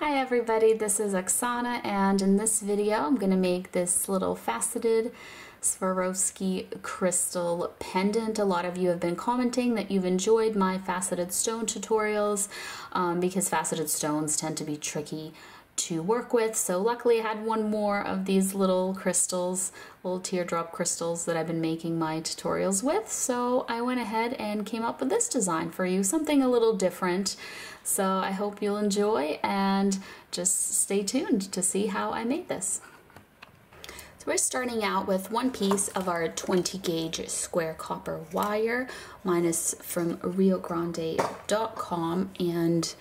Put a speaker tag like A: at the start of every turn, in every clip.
A: Hi everybody, this is Oksana, and in this video I'm going to make this little faceted Swarovski crystal pendant. A lot of you have been commenting that you've enjoyed my faceted stone tutorials because faceted stones tend to be tricky to work with. So luckily I had one more of these little crystals, little teardrop crystals that I've been making my tutorials with. So I went ahead and came up with this design for you, something a little different. So I hope you'll enjoy and just stay tuned to see how I made this. So we're starting out with one piece of our 20 gauge square copper wire. Mine is from riogrande.com, and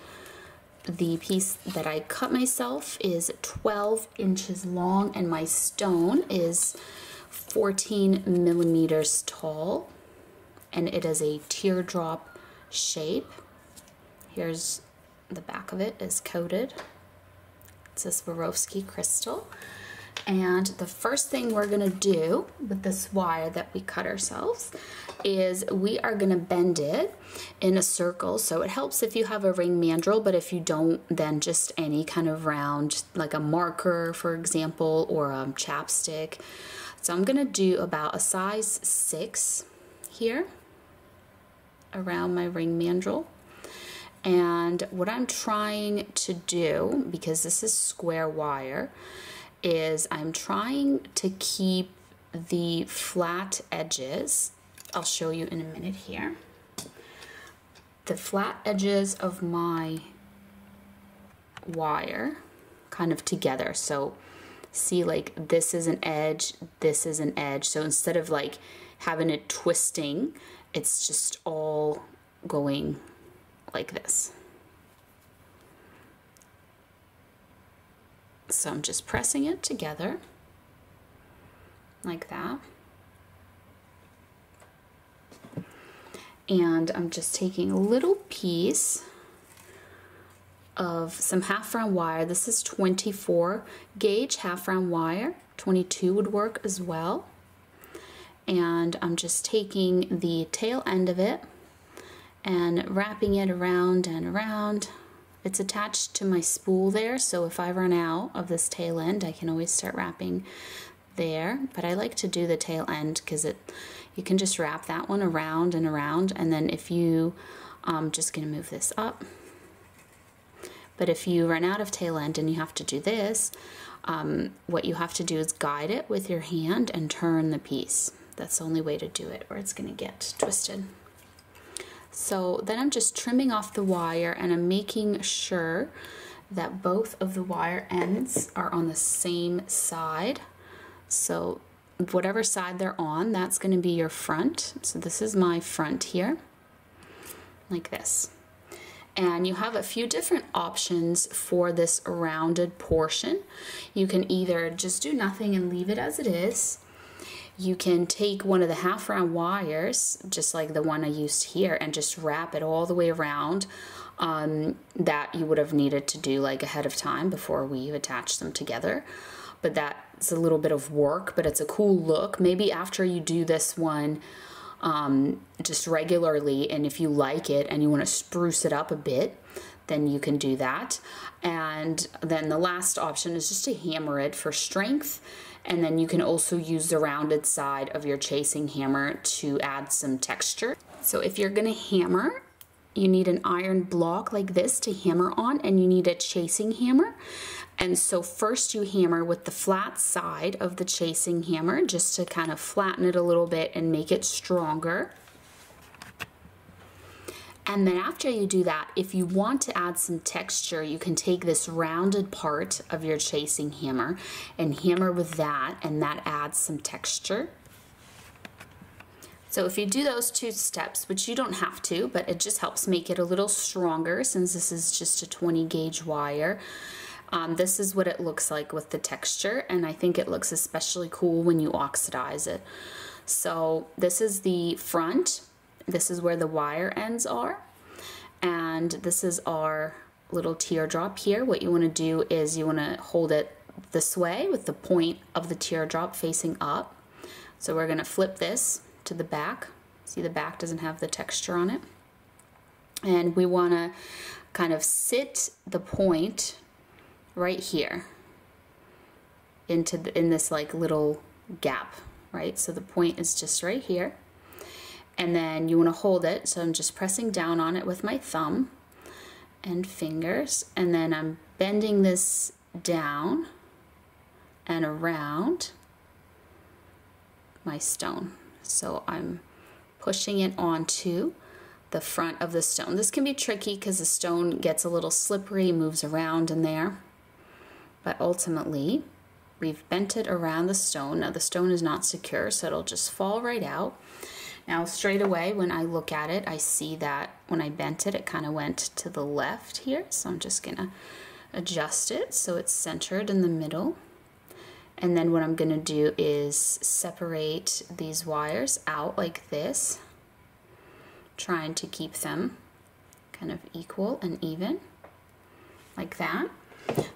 A: the piece that I cut myself is 12 inches long, and my stone is 14 millimeters tall, and it is a teardrop shape. Here's the back of it is coated. It's a Swarovski crystal. And the first thing we're gonna do with this wire that we cut ourselves is we are gonna bend it in a circle. So it helps if you have a ring mandrel, but if you don't, then just any kind of round, like a marker, for example, or a chapstick. So I'm gonna do about a size 6 here around my ring mandrel. And what I'm trying to do, because this is square wire, is I'm trying to keep the flat edges, I'll show you in a minute here, the flat edges of my wire kind of together. So see, like this is an edge, this is an edge. So instead of like having it twisting, it's just all going like this. So I'm just pressing it together like that. And I'm just taking a little piece of some half round wire. This is 24 gauge half round wire. 22 would work as well. And I'm just taking the tail end of it and wrapping it around and around. It's attached to my spool there, so if I run out of this tail end, I can always start wrapping there. But I like to do the tail end because you can just wrap that one around and around, and then if you, just gonna move this up. But if you run out of tail end and you have to do this, what you have to do is guide it with your hand and turn the piece. That's the only way to do it, or it's gonna get twisted. So then I'm just trimming off the wire, and I'm making sure that both of the wire ends are on the same side. So whatever side they're on, that's going to be your front. So this is my front here, like this. And you have a few different options for this rounded portion. You can either just do nothing and leave it as it is. You can take one of the half round wires, just like the one I used here, and just wrap it all the way around. That you would have needed to do like ahead of time before we attach them together. But that's a little bit of work, but it's a cool look. Maybe after you do this one just regularly, and if you like it and you want to spruce it up a bit, then you can do that. And then the last option is just to hammer it for strength. And then you can also use the rounded side of your chasing hammer to add some texture. So if you're gonna hammer, you need an iron block like this to hammer on, and you need a chasing hammer. And so first you hammer with the flat side of the chasing hammer just to kind of flatten it a little bit and make it stronger. And then after you do that, if you want to add some texture, you can take this rounded part of your chasing hammer and hammer with that, and that adds some texture. So if you do those 2 steps, which you don't have to, but it just helps make it a little stronger since this is just a 20 gauge wire. This is what it looks like with the texture, and I think it looks especially cool when you oxidize it. So this is the front. This is where the wire ends are, and this is our little teardrop here. What you want to do is you want to hold it this way with the point of the teardrop facing up. So we're going to flip this to the back. See, the back doesn't have the texture on it. And we want to kind of sit the point right here in this like little gap, right? So the point is just right here. And then you want to hold it, so I'm just pressing down on it with my thumb and fingers, and then I'm bending this down and around my stone. So I'm pushing it onto the front of the stone. This can be tricky because the stone gets a little slippery, moves around in there, but ultimately we've bent it around the stone. Now the stone is not secure, so it'll just fall right out. Now straight away when I look at it, I see that when I bent it, it kind of went to the left here. So I'm just gonna adjust it so it's centered in the middle. And then what I'm gonna do is separate these wires out like this, trying to keep them kind of equal and even, like that.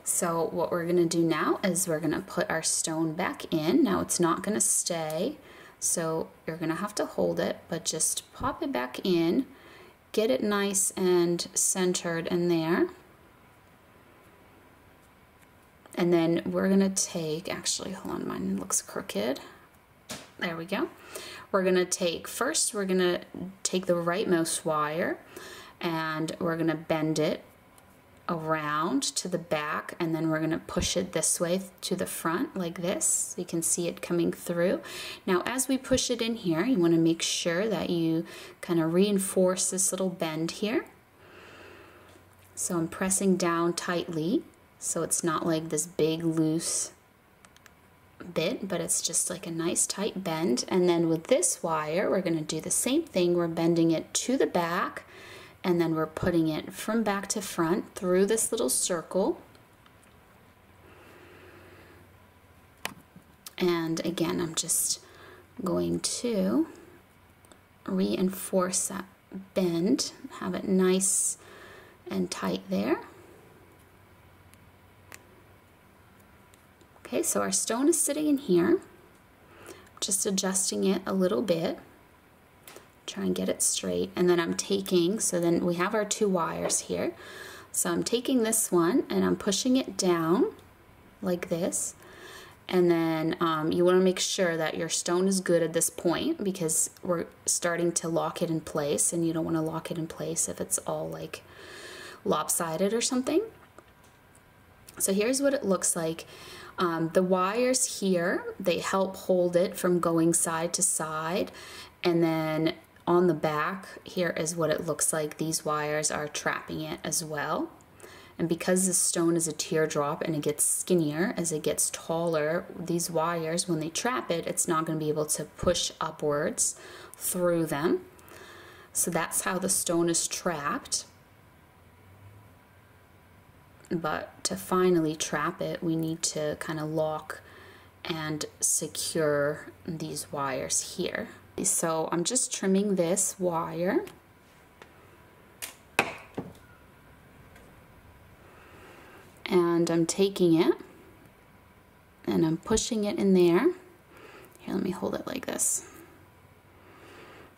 A: So what we're gonna do now is we're gonna put our stone back in. Now it's not gonna stay, so you're gonna have to hold it, but just pop it back in, get it nice and centered in there. And then we're gonna take, actually, hold on, mine looks crooked. There we go. We're gonna take, first we're gonna take the rightmost wire and we're gonna bend it around to the back, and then we're gonna push it this way to the front like this, so you can see it coming through. Now as we push it in here, you wanna make sure that you kind of reinforce this little bend here. So I'm pressing down tightly, so it's not like this big loose bit, but it's just like a nice tight bend. And then with this wire, we're gonna do the same thing. We're bending it to the back, and then we're putting it from back to front through this little circle. And again, I'm just going to reinforce that bend, have it nice and tight there. Okay, so our stone is sitting in here. Just adjusting it a little bit. Try and get it straight, and then I'm taking, so then we have our two wires here. So I'm taking this one and I'm pushing it down like this, and then you want to make sure that your stone is good at this point, because we're starting to lock it in place, and you don't want to lock it in place if it's all like lopsided or something. So here's what it looks like. The wires here, they help hold it from going side to side, and then on the back here is what it looks like. These wires are trapping it as well. And because this stone is a teardrop and it gets skinnier as it gets taller, these wires, when they trap it, it's not going to be able to push upwards through them. So that's how the stone is trapped. But to finally trap it, we need to kind of lock and secure these wires here. So I'm just trimming this wire. And I'm taking it and I'm pushing it in there. Here, let me hold it like this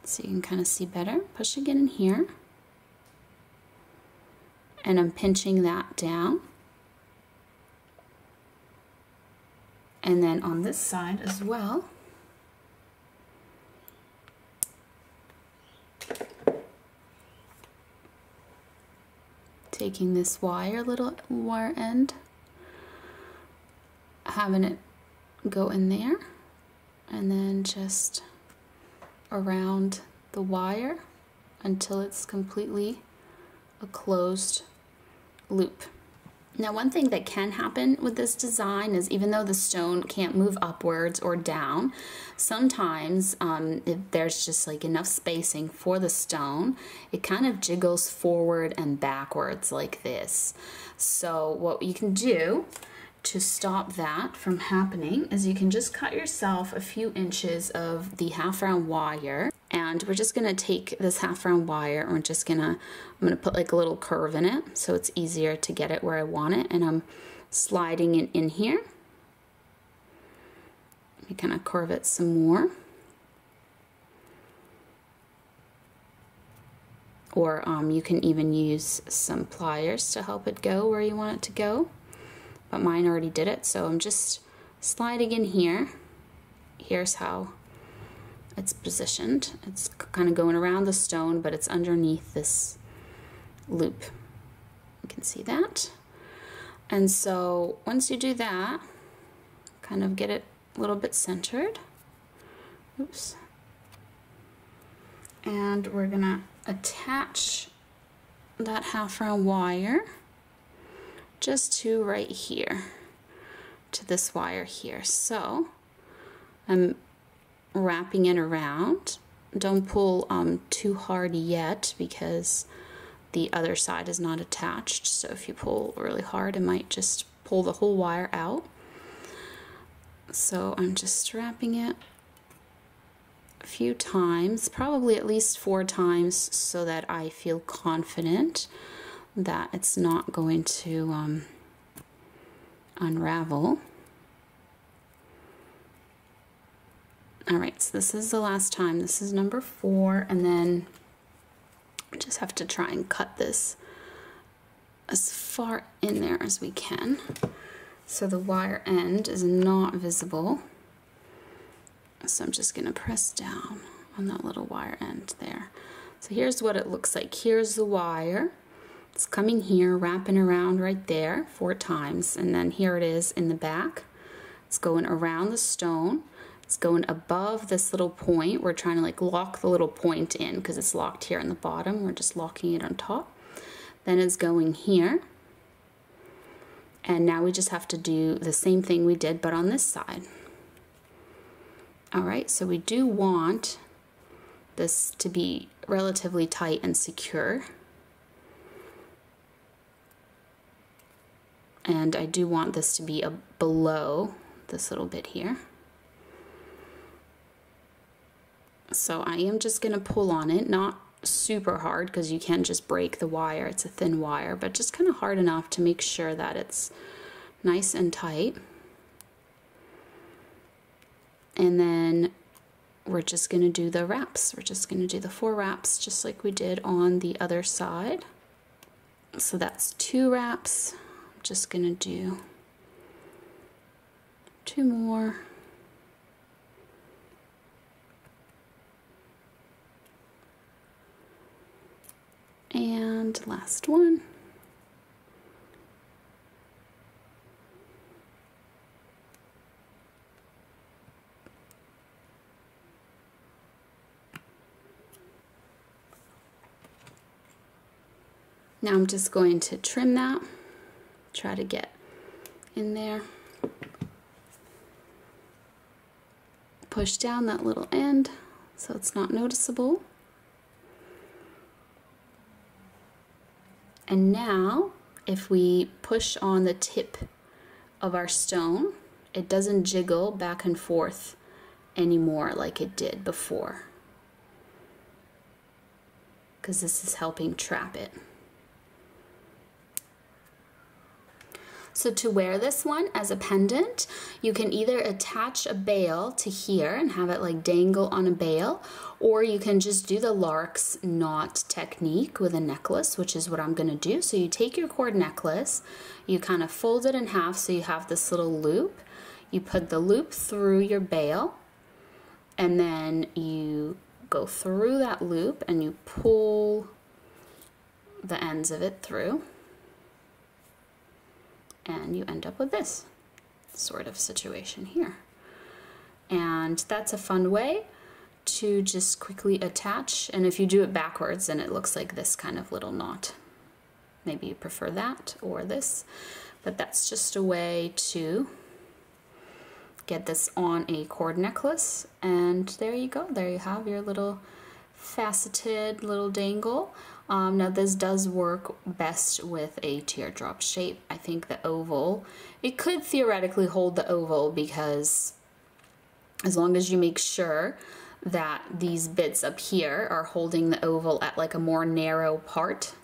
A: so you can kind of see better. Pushing it in here. And I'm pinching that down. And then on this side as well, taking this little wire end, having it go in there, and then just around the wire until it's completely a closed loop. Now, one thing that can happen with this design is, even though the stone can't move upwards or down, sometimes if there's just like enough spacing for the stone, it kind of jiggles forward and backwards like this. So what you can do to stop that from happening is you can just cut yourself a few inches of the half round wire, and we're just gonna take this half round wire and I'm gonna put like a little curve in it so it's easier to get it where I want it, and I'm sliding it in here. Let me kind of curve it some more. Or you can even use some pliers to help it go where you want it to go. but mine already did it, so I'm just sliding in here. Here's how it's positioned. It's kind of going around the stone, but it's underneath this loop. You can see that. And so once you do that, kind of get it a little bit centered. Oops. And we're gonna attach that half round wire just to right here, to this wire here. So I'm wrapping it around. Don't pull too hard yet because the other side is not attached. So if you pull really hard, it might just pull the whole wire out. So I'm just wrapping it a few times, probably at least 4 times, so that I feel confident that it's not going to unravel. Alright, so this is the last time. This is number 4, and then just have to try and cut this as far in there as we can so the wire end is not visible. So I'm just going to press down on that little wire end there. So here's what it looks like. Here's the wire. It's coming here, wrapping around right there 4 times, and then here it is in the back. It's going around the stone. It's going above this little point. We're trying to like lock the little point in because it's locked here in the bottom. We're just locking it on top. Then it's going here. And now we just have to do the same thing we did, but on this side. All right, so we do want this to be relatively tight and secure. And I do want this to be below this little bit here. So I am just going to pull on it, not super hard because you can just break the wire. It's a thin wire, but just kind of hard enough to make sure that it's nice and tight. And then we're just going to do the wraps. We're just going to do the 4 wraps just like we did on the other side. So that's 2 wraps. I'm just going to do 2 more. And last one. Now I'm just going to trim that, try to get in there. Push down that little end so it's not noticeable. And now, if we push on the tip of our stone, it doesn't jiggle back and forth anymore like it did before, because this is helping trap it. So to wear this one as a pendant, you can either attach a bail to here and have it like dangle on a bail, or you can just do the lark's knot technique with a necklace, which is what I'm gonna do. So you take your cord necklace, you kind of fold it in half so you have this little loop. You put the loop through your bail, and then you go through that loop and you pull the ends of it through. And you end up with this sort of situation here. And that's a fun way to just quickly attach. And if you do it backwards, then it looks like this kind of little knot. Maybe you prefer that or this, but that's just a way to get this on a cord necklace. And there you go. There you have your little faceted little dangle. Now this does work best with a teardrop shape. I think the oval, it could theoretically hold the oval, because as long as you make sure that these bits up here are holding the oval at like a more narrow part,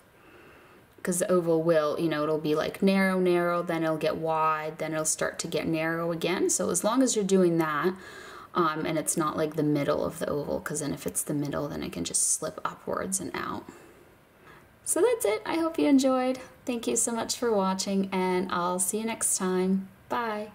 A: because the oval will, you know, it'll be like narrow, narrow, then it'll get wide, then it'll start to get narrow again. So as long as you're doing that, and it's not like the middle of the oval, because then if it's the middle, then it can just slip upwards and out. So that's it. I hope you enjoyed. Thank you so much for watching, and I'll see you next time. Bye.